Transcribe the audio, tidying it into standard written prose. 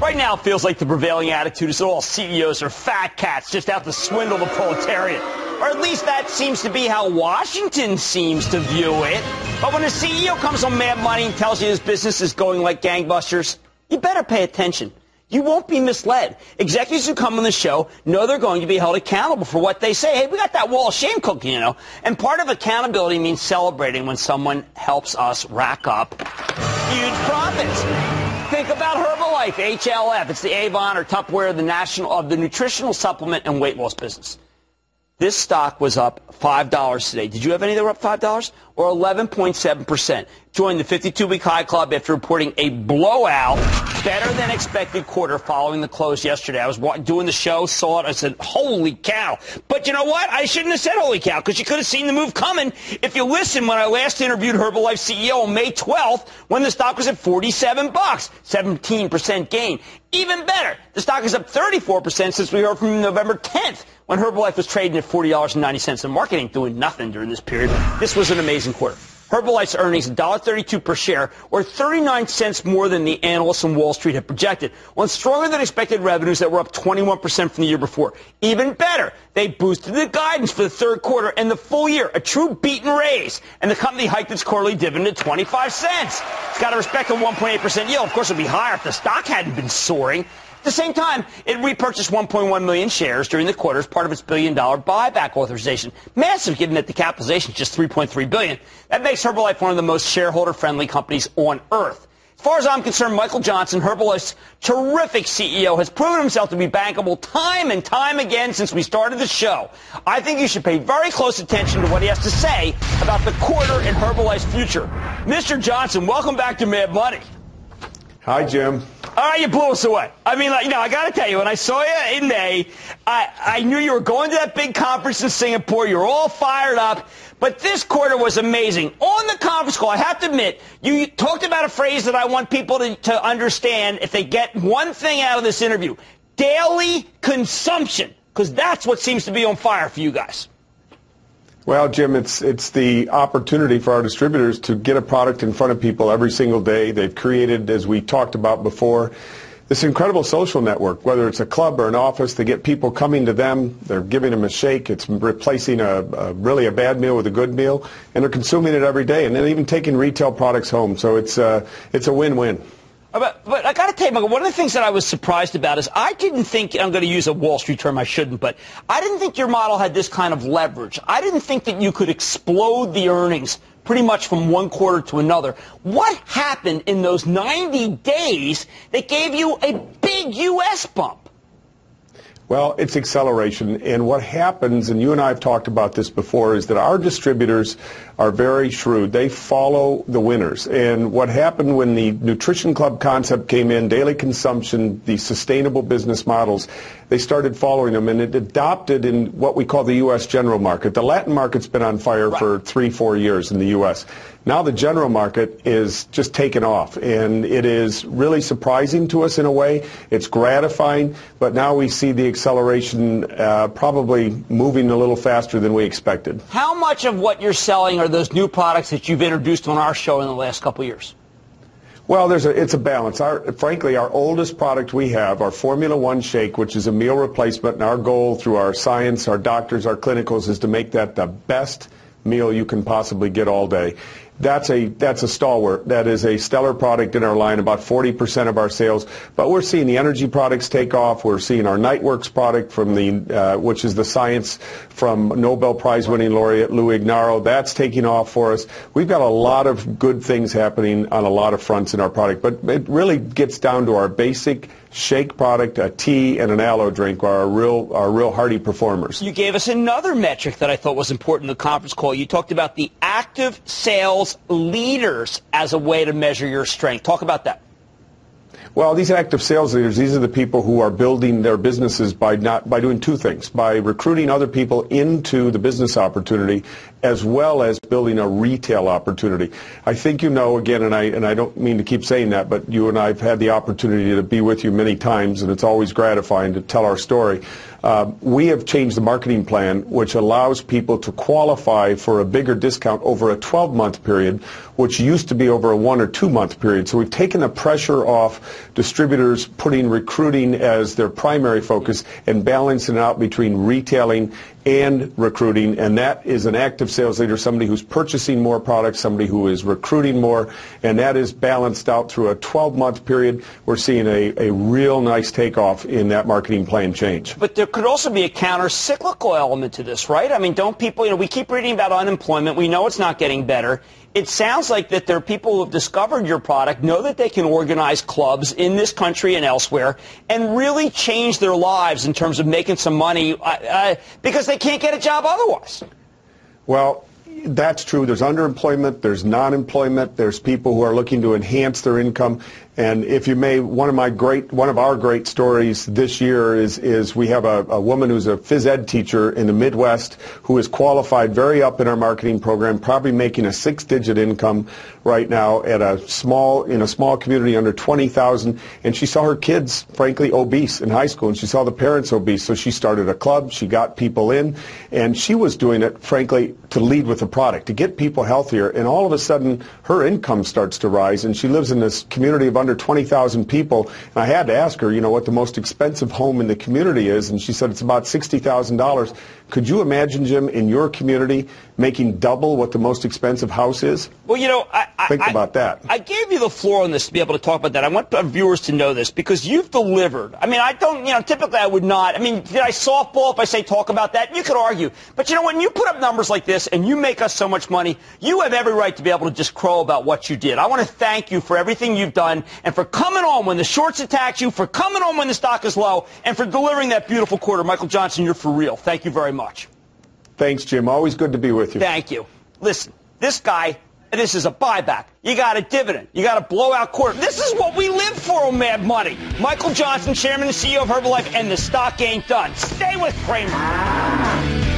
Right now, it feels like the prevailing attitude is that all CEOs are fat cats just out to swindle the proletariat. Or at least that seems to be how Washington seems to view it. But when a CEO comes on Mad Money and tells you his business is going like gangbusters, you better pay attention. You won't be misled. Executives who come on the show know they're going to be held accountable for what they say. Hey, we got that wall of shame cooking, you know. And part of accountability means celebrating when someone helps us rack up huge profits. Think about Herbalife, HLF. It's the Avon or Tupperware of the nutritional supplement and weight loss business. This stock was up $5 today. Did you have any that were up $5? Or 11.7%. Joined the 52-week high club after reporting a blowout, better than expected quarter following the close yesterday. I was doing the show, saw it, I said, holy cow. But you know what? I shouldn't have said holy cow, because you could have seen the move coming if you listened when I last interviewed Herbalife CEO on May 12th when the stock was at $47, 17% gain. Even better, the stock is up 34% since we heard from November 10th when Herbalife was trading at $40.90. The market ain't doing nothing during this period. This was an amazing quarter. Herbalife's earnings, $1.32 per share, or 39 cents more than the analysts on Wall Street had projected, on stronger than expected revenues that were up 21% from the year before. Even better, they boosted the guidance for the third quarter and the full year, a true beat and raise, and the company hiked its quarterly dividend to 25 cents. It's got to respect a 1.8% yield. Of course, it would be higher if the stock hadn't been soaring. At the same time, it repurchased 1.1 million shares during the quarter as part of its billion-dollar buyback authorization. Massive, given that the capitalization is just $3.3 billion. That makes Herbalife one of the most shareholder-friendly companies on earth. As far as I'm concerned, Michael Johnson, Herbalife's terrific CEO, has proven himself to be bankable time and time again since we started the show. I think you should pay very close attention to what he has to say about the quarter and Herbalife's future. Mr. Johnson, welcome back to Mad Money. Hi, Jim. All right, you blew us away. I mean, I got to tell you, when I saw you in May, I knew you were going to that big conference in Singapore. You were all fired up. But this quarter was amazing. On the conference call, I have to admit, you talked about a phrase that I want people to understand if they get one thing out of this interview. Daily consumption, because that's what seems to be on fire for you guys. Well, Jim, it's the opportunity for our distributors to get a product in front of people every single day. They've created, as we talked about before, this incredible social network, whether it's a club or an office, to get people coming to them. They're giving them a shake. It's replacing really a bad meal with a good meal, and they're consuming it every day, and then even taking retail products home. So it's a win-win. But I got to tell you, Michael, one of the things that I was surprised about is I didn't think, I'm going to use a Wall Street term I shouldn't, but I didn't think your model had this kind of leverage. I didn't think that you could explode the earnings pretty much from one quarter to another. What happened in those 90 days that gave you a big U.S. bump? Well, it's acceleration. And what happens, and you and I have talked about this before, is that our distributors are very shrewd. They follow the winners. And what happened when the Nutrition Club concept came in, daily consumption, the sustainable business models, they started following them, and it adopted in what we call the U.S. general market. The Latin market's been on fire for 3-4 years in the U.S. Now the general market is just taken off, and it is really surprising to us in a way. It's gratifying, but now we see the acceleration probably moving a little faster than we expected. How much of what you're selling are those new products that you've introduced on our show in the last couple of years? Well, it's a balance. Frankly, our oldest product we have, our Formula One shake, which is a meal replacement, and our goal through our science, our doctors, our clinicals, is to make that the best meal you can possibly get all day. That's a stalwart. That is a stellar product in our line, about 40% of our sales. But we're seeing the energy products take off. We're seeing our Nightworks product from which is the science from Nobel Prize winning laureate Lou Ignarro. That's taking off for us. We've got a lot of good things happening on a lot of fronts in our product. But it really gets down to our basic shake product, a tea, and an aloe drink are our real hearty performers. You gave us another metric that I thought was important in the conference call. You talked about the active sales leaders as a way to measure your strength. Talk about that. Well, these active sales leaders, these are the people who are building their businesses by doing two things, by recruiting other people into the business opportunity, as well as building a retail opportunity. I think you know, again, and I don't mean to keep saying that, but you and I have had the opportunity to be with you many times, and it's always gratifying to tell our story. We have changed the marketing plan, which allows people to qualify for a bigger discount over a 12-month period, which used to be over a 1 or 2 month period. So we've taken the pressure off distributors putting recruiting as their primary focus and balancing it out between retailing and recruiting, and that is an active sales leader, somebody who's purchasing more products, somebody who is recruiting more, and that is balanced out through a 12-month period. We're seeing a real nice takeoff in that marketing plan change. But there could also be a counter-cyclical element to this, right? I mean, don't people, we keep reading about unemployment. We know it's not getting better. It sounds like that there are people who have discovered your product, know that they can organize clubs in this country and elsewhere, and really change their lives in terms of making some money because they can't get a job otherwise. Well, that's true. There's underemployment, there's non-employment, there's people who are looking to enhance their income. And if you may, one of our great stories this year is we have a woman who's a phys ed teacher in the Midwest who is qualified very up in our marketing program, probably making a 6-digit income right now in a small community under 20,000. And she saw her kids, frankly, obese in high school, and she saw the parents obese. So she started a club, she got people in, and she was doing it, frankly, to lead with a product, to get people healthier. And all of a sudden, her income starts to rise, and she lives in this community of under 20,000 people. And I had to ask her, what the most expensive home in the community is, and she said it's about $60,000. Could you imagine, Jim, in your community making double what the most expensive house is? Well, think about that. I gave you the floor on this to be able to talk about that. I want our viewers to know this because you've delivered. I mean, I don't, typically I would not. I mean, did I softball if I say talk about that? You could argue. But when you put up numbers like this and you make us so much money, you have every right to be able to just crow about what you did. I want to thank you for everything you've done and for coming on when the shorts attack you, for coming on when the stock is low, and for delivering that beautiful quarter. Michael Johnson, you're for real. Thank you very much. Thanks, Jim. Always good to be with you. Thank you. Listen, this guy, this is a buyback. You got a dividend. You got a blowout quarter. This is what we live for on Mad Money. Michael Johnson, Chairman and CEO of Herbalife, and the stock ain't done. Stay with Cramer.